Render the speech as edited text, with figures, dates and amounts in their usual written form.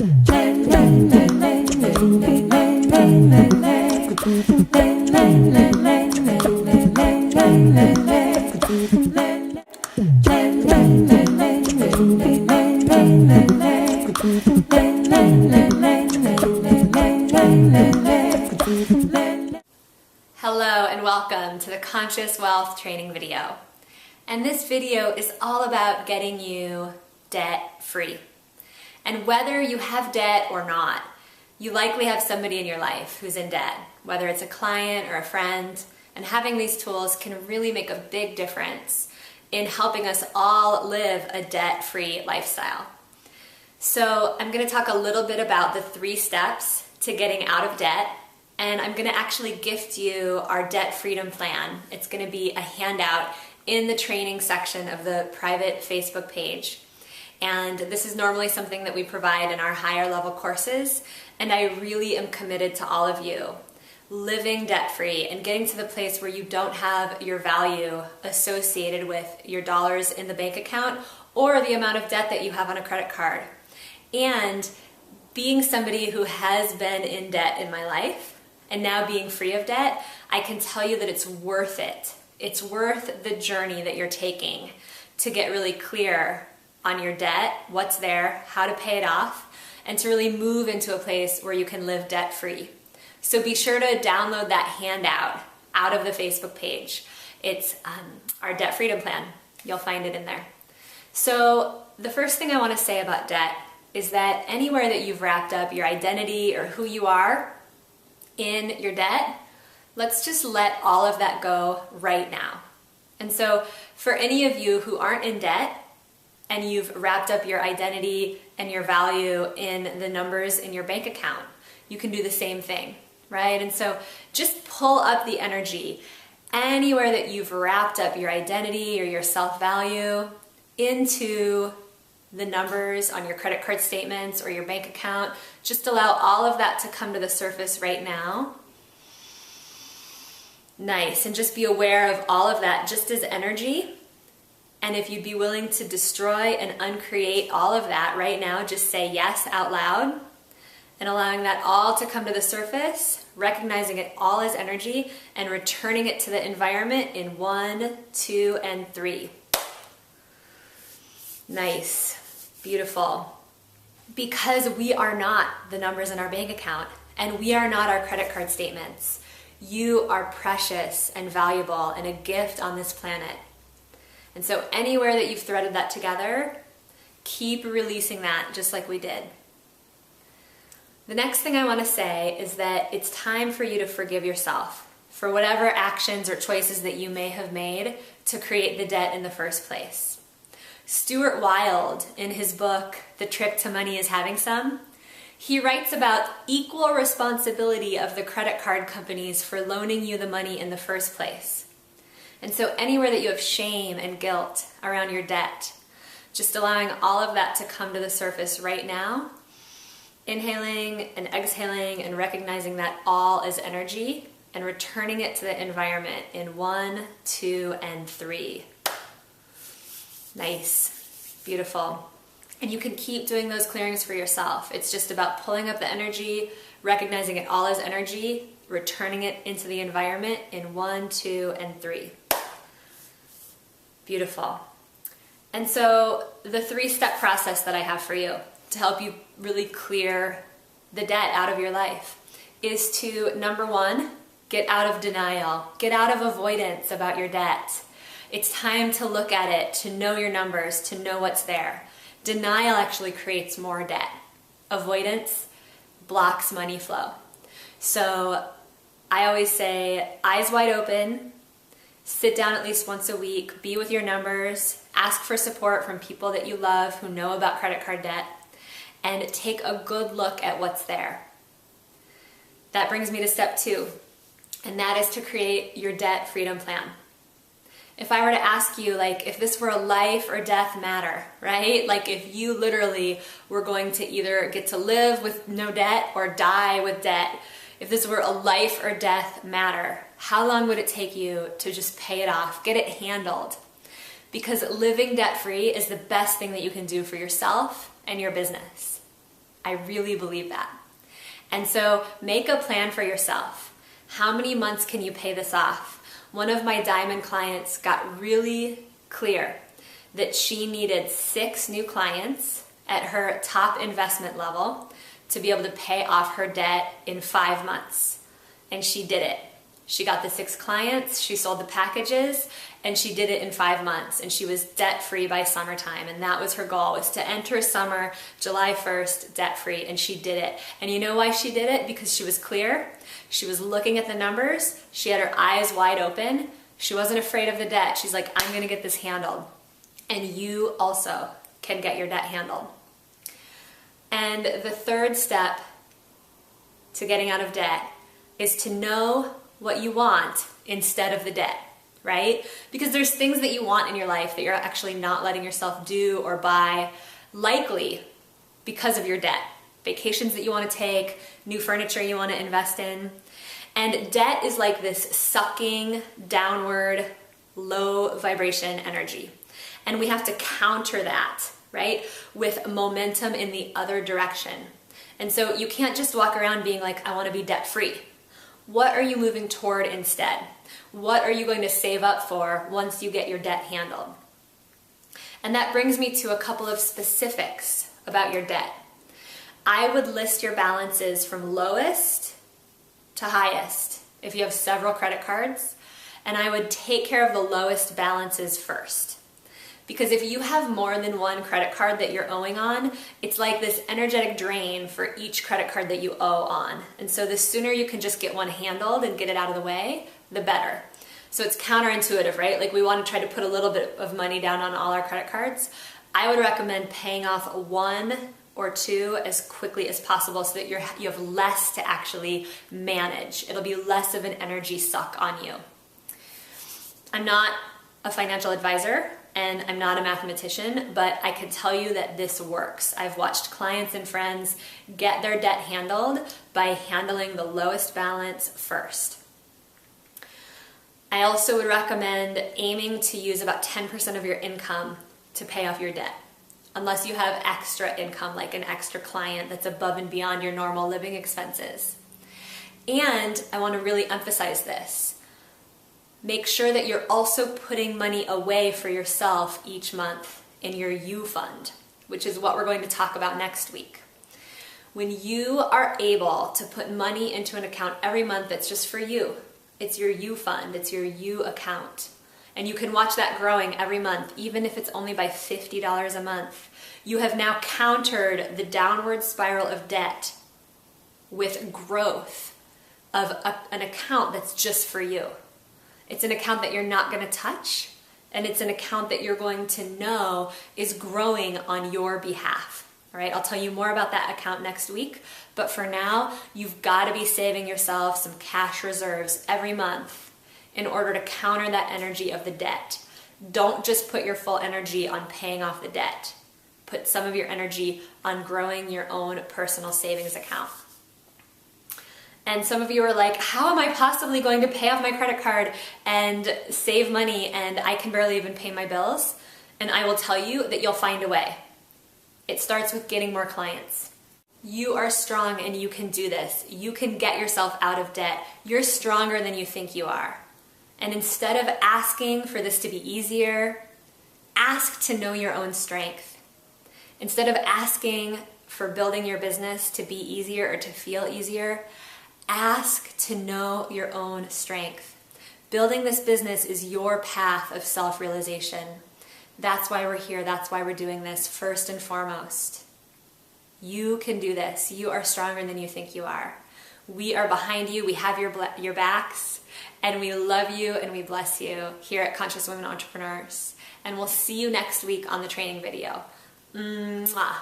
Hello and welcome to the Conscious Wealth training video. And this video is all about getting you debt free. And whether you have debt or not, you likely have somebody in your life who's in debt, whether it's a client or a friend, and having these tools can really make a big difference in helping us all live a debt-free lifestyle. So I'm going to talk a little bit about the 3 steps to getting out of debt, and I'm going to actually gift you our debt freedom plan. It's going to be a handout in the training section of the private Facebook page. And this is normally something that we provide in our higher level courses, and I really am committed to all of you living debt-free and getting to the place where you don't have your value associated with your dollars in the bank account or the amount of debt that you have on a credit card. And being somebody who has been in debt in my life and now being free of debt, I can tell you that it's worth it. It's worth the journey that you're taking to get really clear on your debt, what's there, how to pay it off, and to really move into a place where you can live debt-free. So be sure to download that handout out of the Facebook page. It's our debt freedom plan. You'll find it in there. So the first thing I want to say about debt is that anywhere that you've wrapped up your identity or who you are in your debt, let's just let all of that go right now. And so for any of you who aren't in debt and you've wrapped up your identity and your value in the numbers in your bank account, you can do the same thing, right? And so just pull up the energy anywhere that you've wrapped up your identity or your self-value into the numbers on your credit card statements or your bank account. Just allow all of that to come to the surface right now. Nice, and just be aware of all of that just as energy. And if you'd be willing to destroy and uncreate all of that right now, just say yes out loud and allowing that all to come to the surface, recognizing it all as energy and returning it to the environment in 1, 2, and 3. Nice. Beautiful. Because we are not the numbers in our bank account and we are not our credit card statements. You are precious and valuable and a gift on this planet. And so anywhere that you've threaded that together, keep releasing that just like we did. The next thing I want to say is that it's time for you to forgive yourself for whatever actions or choices that you may have made to create the debt in the first place. Stuart Wilde, in his book, The Trick to Money is Having Some, he writes about equal responsibility of the credit card companies for loaning you the money in the first place. And so anywhere that you have shame and guilt around your debt, just allowing all of that to come to the surface right now, inhaling and exhaling and recognizing that all is energy and returning it to the environment in 1, 2, and 3. Nice. Beautiful. And you can keep doing those clearings for yourself. It's just about pulling up the energy, recognizing it all as energy, returning it into the environment in 1, 2, and 3. Beautiful. And so the 3-step process that I have for you to help you really clear the debt out of your life is to, number 1, get out of denial, get out of avoidance about your debt. It's time to look at it, to know your numbers, to know what's there. Denial actually creates more debt. Avoidance blocks money flow. So I always say, eyes wide open, sit down at least once a week, be with your numbers, ask for support from people that you love who know about credit card debt, and take a good look at what's there. That brings me to step 2, and that is to create your debt freedom plan. If I were to ask you, like, if this were a life or death matter, right? Like if you literally were going to either get to live with no debt or die with debt, if this were a life or death matter, how long would it take you to just pay it off, get it handled? Because living debt-free is the best thing that you can do for yourself and your business. I really believe that. And so make a plan for yourself. How many months can you pay this off? One of my diamond clients got really clear that she needed 6 new clients at her top investment level to be able to pay off her debt in 5 months. And she did it. She got the 6 clients, she sold the packages, and she did it in 5 months. And she was debt-free by summertime. And that was her goal, was to enter summer, July 1st, debt-free. And she did it. And you know why she did it? Because she was clear. She was looking at the numbers. She had her eyes wide open. She wasn't afraid of the debt. She's like, I'm gonna get this handled. And you also can get your debt handled. And the third step to getting out of debt is to know what you want instead of the debt, right? Because there's things that you want in your life that you're actually not letting yourself do or buy, likely because of your debt. Vacations that you want to take, new furniture you want to invest in. And debt is like this sucking downward, low vibration energy. And we have to counter that, right, with momentum in the other direction. And so you can't just walk around being like, I want to be debt-free. What are you moving toward instead? What are you going to save up for once you get your debt handled? And that brings me to a couple of specifics about your debt. I would list your balances from lowest to highest if you have several credit cards, and I would take care of the lowest balances first. Because if you have more than one credit card that you're owing on, it's like this energetic drain for each credit card that you owe on. And so the sooner you can just get one handled and get it out of the way, the better. So it's counterintuitive, right? Like we want to try to put a little bit of money down on all our credit cards. I would recommend paying off 1 or 2 as quickly as possible so that you have less to actually manage. It'll be less of an energy suck on you. I'm not a financial advisor, and I'm not a mathematician, but I can tell you that this works. I've watched clients and friends get their debt handled by handling the lowest balance first. I also would recommend aiming to use about 10% of your income to pay off your debt, unless you have extra income, like an extra client that's above and beyond your normal living expenses. And I want to really emphasize this. Make sure that you're also putting money away for yourself each month in your You Fund, which is what we're going to talk about next week. When you are able to put money into an account every month that's just for you, it's your You Fund, it's your You account. And you can watch that growing every month, even if it's only by $50 a month. You have now countered the downward spiral of debt with growth of an account that's just for you. It's an account that you're not going to touch, and it's an account that you're going to know is growing on your behalf. All right, I'll tell you more about that account next week, but for now, you've got to be saving yourself some cash reserves every month in order to counter that energy of the debt. Don't just put your full energy on paying off the debt. Put some of your energy on growing your own personal savings account. And some of you are like, how am I possibly going to pay off my credit card and save money and I can barely even pay my bills? And I will tell you that you'll find a way. It starts with getting more clients. You are strong and you can do this. You can get yourself out of debt. You're stronger than you think you are. And instead of asking for this to be easier, ask to know your own strength. Instead of asking for building your business to be easier or to feel easier, ask to know your own strength. Building this business is your path of self-realization. That's why we're here. That's why we're doing this first and foremost. You can do this. You are stronger than you think you are. We are behind you. We have your backs, and we love you and we bless you here at Conscious Women Entrepreneurs. And we'll see you next week on the training video. Mwah.